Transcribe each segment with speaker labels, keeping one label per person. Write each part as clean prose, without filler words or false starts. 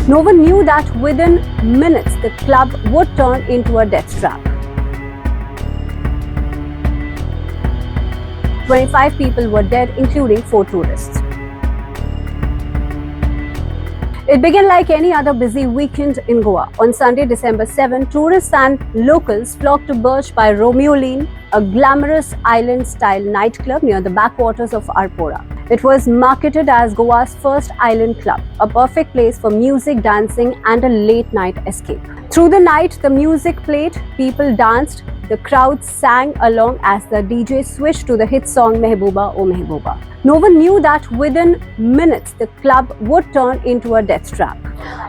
Speaker 1: No one knew that within minutes the club would turn into a death trap. 25 people were dead, including 4 tourists. It began like any other busy weekend in Goa. On Sunday, December 7, tourists and locals flocked to Birch by Romeo Lane, a glamorous island-style nightclub near the backwaters of Arpora. It was marketed as Goa's first island club, a perfect place for music, dancing, and a late-night escape. Through the night, the music played, people danced, the crowd sang along as the DJ switched to the hit song Mehbooba Oh Mehbooba. No one knew that within minutes the club would turn into a death trap.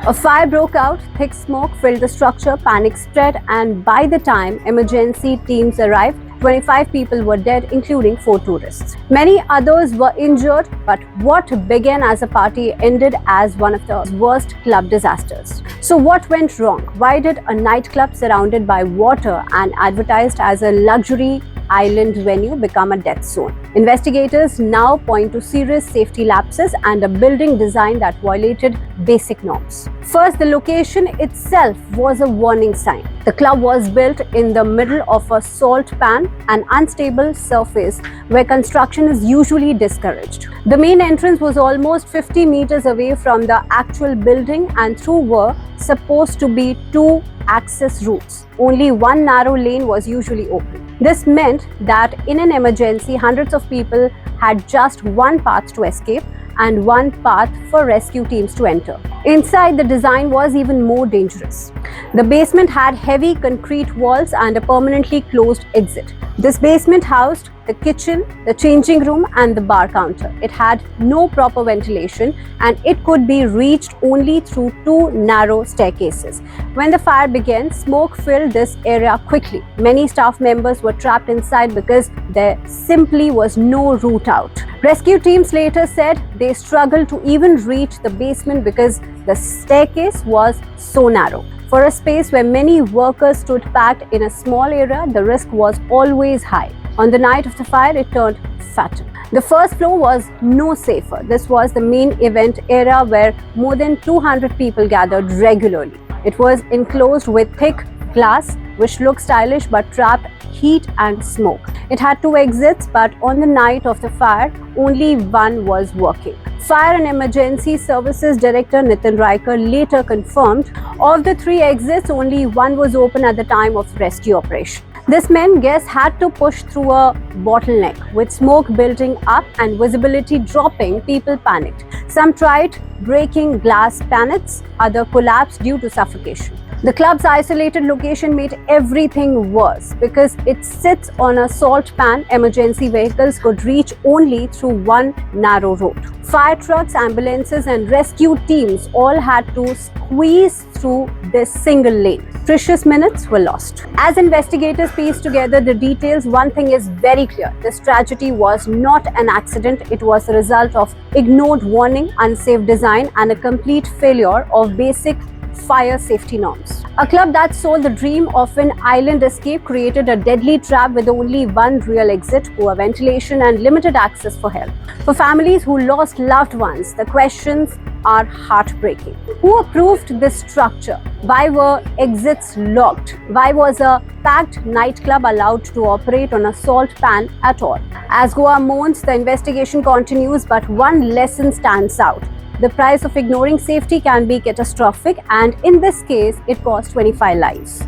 Speaker 1: A fire broke out, thick smoke filled the structure, panic spread, and by the time emergency teams arrived, 25 people were dead, including 4 tourists. Many others were injured, but what began as a party ended as one of the worst club disasters. So what went wrong? Why did a nightclub surrounded by water and advertised as a luxury island venue become a death zone? Investigators now point to serious safety lapses and a building design that violated basic norms. First, the location itself was a warning sign. The club was built in the middle of a salt pan, an unstable surface where construction is usually discouraged. The main entrance was almost 50 meters away from the actual building, and through were supposed to be 2 access routes. Only one narrow lane was usually open. This meant that in an emergency, hundreds of people had just one path to escape and one path for rescue teams to enter. Inside, the design was even more dangerous. The basement had heavy concrete walls and a permanently closed exit. This basement housed the kitchen, the changing room, and the bar counter. It had no proper ventilation and it could be reached only through 2 narrow staircases. When the fire began, smoke filled this area quickly. Many staff members were trapped inside because there simply was no route out. Rescue teams later said they struggled to even reach the basement because the staircase was so narrow. For a space where many workers stood packed in a small area, the risk was always high. On the night of the fire, it turned fatal. The first floor was no safer. This was the main event area where more than 200 people gathered regularly. It was enclosed with thick glass, which looked stylish but trapped heat and smoke. It had 2 exits, but on the night of the fire, only one was working. Fire and Emergency Services Director Nitin Raikar later confirmed of the 3 exits, only one was open at the time of rescue operation. This meant guests had to push through a bottleneck. With smoke building up and visibility dropping, people panicked. Some tried breaking glass panels, others collapsed due to suffocation. The club's isolated location made everything worse. Because it sits on a salt pan, emergency vehicles could reach only through one narrow road. Fire trucks, ambulances, and rescue teams all had to squeeze through this single lane. Precious minutes were lost. As investigators pieced together the details, one thing is very clear. This tragedy was not an accident. It was a result of ignored warning, unsafe design, and a complete failure of basic fire safety norms. A club that sold the dream of an island escape created a deadly trap with only one real exit, poor ventilation, and limited access for help. For families who lost loved ones, the questions are heartbreaking. Who approved this structure? Why were exits locked? Why was a packed nightclub allowed to operate on a salt pan at all? As Goa mourns, the investigation continues, but one lesson stands out. The price of ignoring safety can be catastrophic, and in this case, it cost 25 lives.